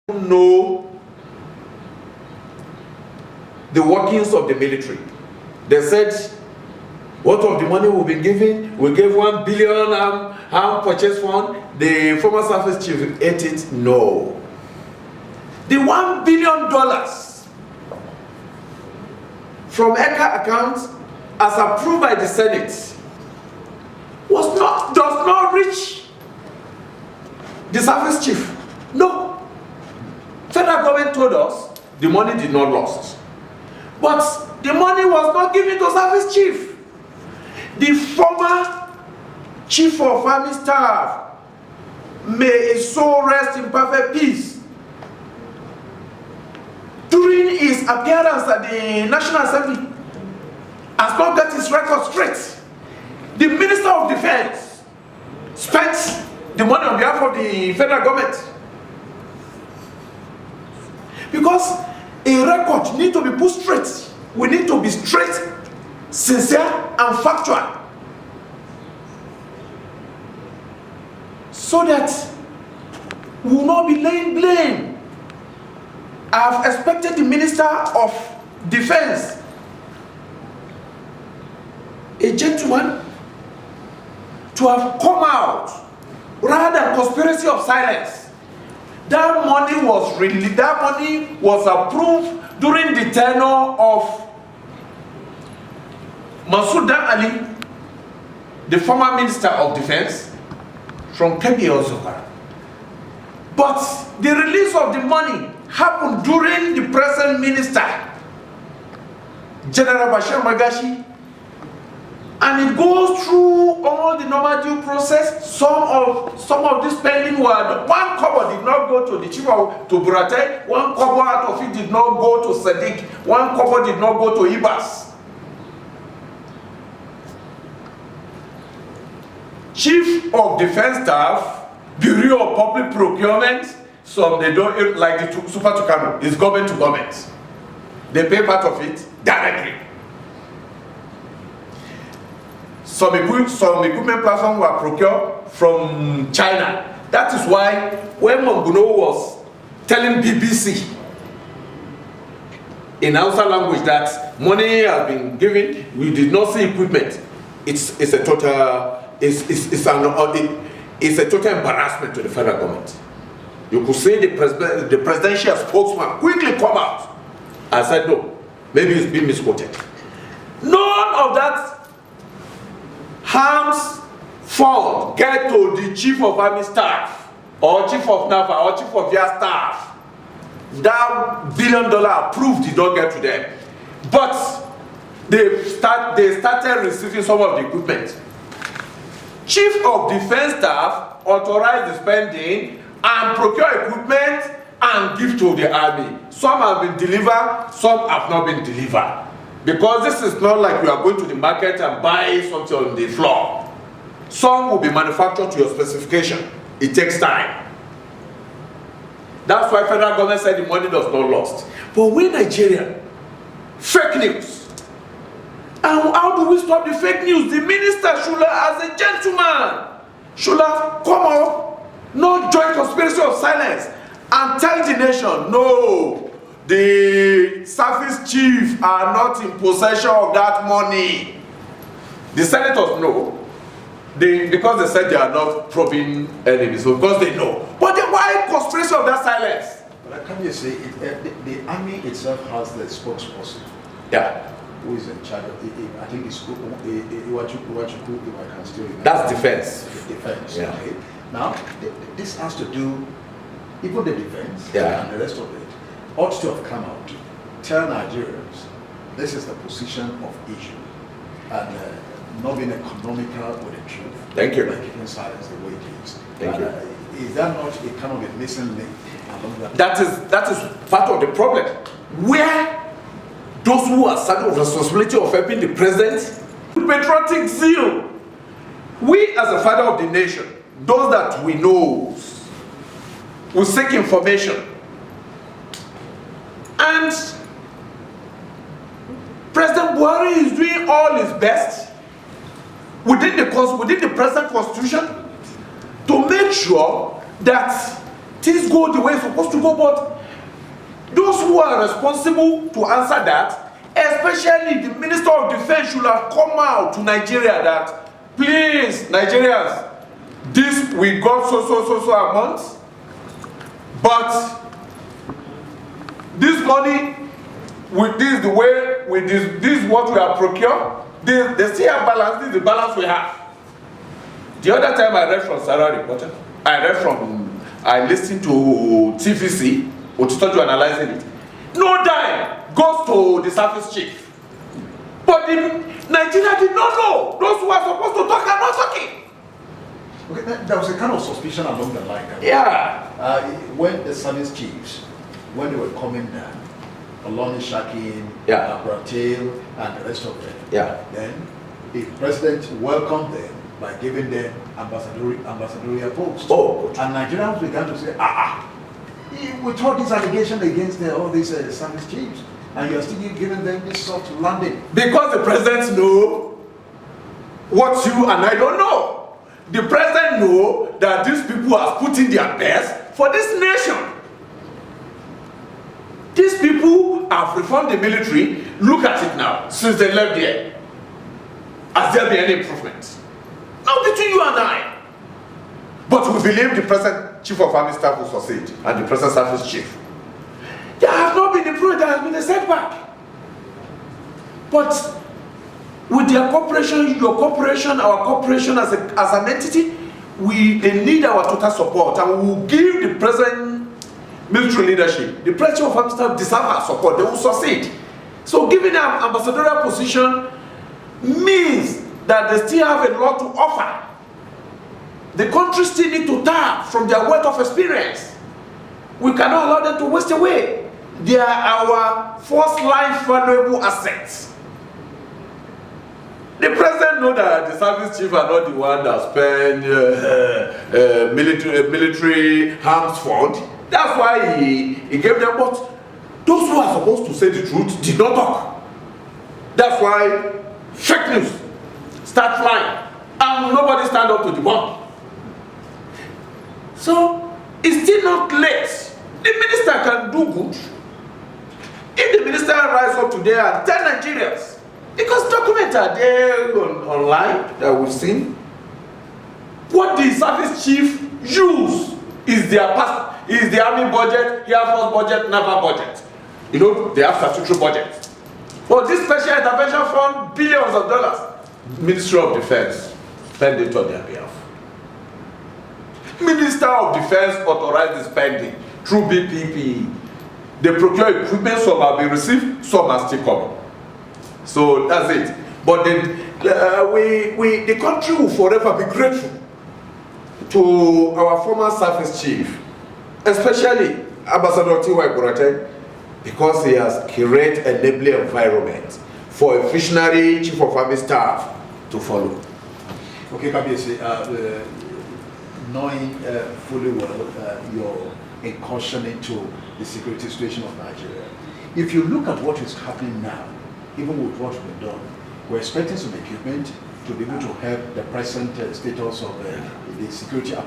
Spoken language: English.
know the workings of the military. They said, what of the money we've been giving? We gave 1 billion arm purchase fund. The former service chief ate it. No. The $1 billion from ECA account, as approved by the Senate, does not reach the service chief. No. Federal government told us the money did not lost, but the money was not given to service chief. The former chief of army staff, may his soul rest in perfect peace, during his appearance at the National Assembly, has not got his record straight. The Minister of Defense spent the money on behalf of the federal government. Because a record needs to be put straight. We need to be straight, sincere, and factual, so that we will not be laying blame. I have expected the Minister of Defense, a gentleman, to have come out rather than conspiracy of silence. That money was released, that money was approved during the tenure of Masood Ali, the former Minister of Defense from Kebbi Ozokar. But the release of the money happened during the present minister, General Bashir Magashi, and it goes through all the normal due process. Some of this spending were 1 kobo did not go to the chief of Burate, 1 kobo out of it did not go to Sadiq, 1 kobo did not go to Ibas. Chief of Defense Staff, Bureau of Public Procurement, some they don't like the Super Tucano, it's government to government. They pay part of it directly. Some equipment platforms were procured from China. That is why when Monguno was telling BBC in Hausa language that money has been given, we did not see equipment. It's a total embarrassment to the federal government. You could say the presidential spokesman quickly come out and said no, maybe it's been misquoted. None of that harms fund get to the chief of army staff or chief of naval or chief of air staff. That $1 billion approved did not get to them, but they started receiving some of the equipment. Chief of Defense Staff authorized the spending and procure equipment and give to the army. Some have been delivered, some have not been delivered. Because this is not like you are going to the market and buy something on the floor. Some will be manufactured to your specification. It takes time. That's why federal government said the money does not lost. But we Nigerian, fake news. And how do we stop the fake news? The minister should have, as a gentleman, should have come up, not join conspiracy of silence, and tell the nation, no, the service chief are not in possession of that money. The senators know, because they said they are not probing enemies, so because they know. But then why conspiracy of that silence? But can you say the army itself has the spokesperson? Yeah. Who is in charge of it? I think it's Iwachuku, if I can still remember. That's defense. Defense. Yeah. Okay. Now, this has to do, even the defense and the rest of it, ought to have come out to tell Nigerians this is the position of issue, and not being economical with the truth. Thank you. By keeping silence the way it is. Thank you. Is that not a kind of a missing link along that? That is part of the problem. Where those who are saddled with responsibility of helping the president, patriotic zeal, we as a father of the nation, those that we know, will seek information. And President Buhari is doing all his best within the present constitution to make sure that things go the way it's supposed to go, but those who are responsible to answer that, especially the Minister of Defense, should have come out to Nigeria that, please, Nigerians, this we got so amount, but this money, with this the way, with this is what we have procured, they still have balance, this is the balance we have. The other time I read from Sarah Reporter, I listened to TVC, Otitoju analyzing it. No dime goes to the service chief. But Nigeria did not know. Those who are supposed to talk are not talking. Okay, there was a kind of suspicion along the line. Yeah. When the service chiefs, when they were coming down, Oloni Shakin, Bratil, and the rest of them, then the president welcomed them by giving them ambassadorial posts. Oh, and Nigerians began to say, with all these allegations against all these service chiefs, and you are still giving them this soft landing. Because the president knows what you and I don't know. The president knows that these people are putting their best for this nation. These people have reformed the military. Look at it now, since they left there. Has there been any improvement? Not between you and I. But we believe the present chief of army staff will succeed, and the present service chief. There have not been improvement, there has been a setback. But with their cooperation, your cooperation, our cooperation as an entity, they need our total support, and we will give the present military leadership, the present chief of army staff deserve our support, they will succeed. So giving them ambassadorial position means that they still have a lot to offer. The country still need to tap from their wealth of experience. We cannot allow them to waste away. They are our first life valuable assets. The president knows that the service chief are not the one that spend military arms fund. That's why he gave them, but those who are supposed to say the truth did not talk. That's why fake news start flying and nobody stand up to the bomb. So it's still not late. The minister can do good. If the minister rise up today and tell Nigerians, because documents are there online that we've seen, what the service chief use is the army budget, air force budget, naval budget. You know, they have statutory budget. But this special intervention fund, billions of dollars, Ministry of Defense spend it on their behalf. Minister of Defense authorized the spending through BPP. They procure equipment, some have been received, some are still coming. So that's it. But then the country will forever be grateful to our former service chief, especially Ambassador T.Y. Buratai, because he has created a enabling environment for a visionary chief of army staff to follow. Okay, Kabiyesi, knowing fully well your incursion into the security situation of Nigeria, if you look at what is happening now, even with what's been done, we're expecting some equipment to be able to help the present status of the security apparatus.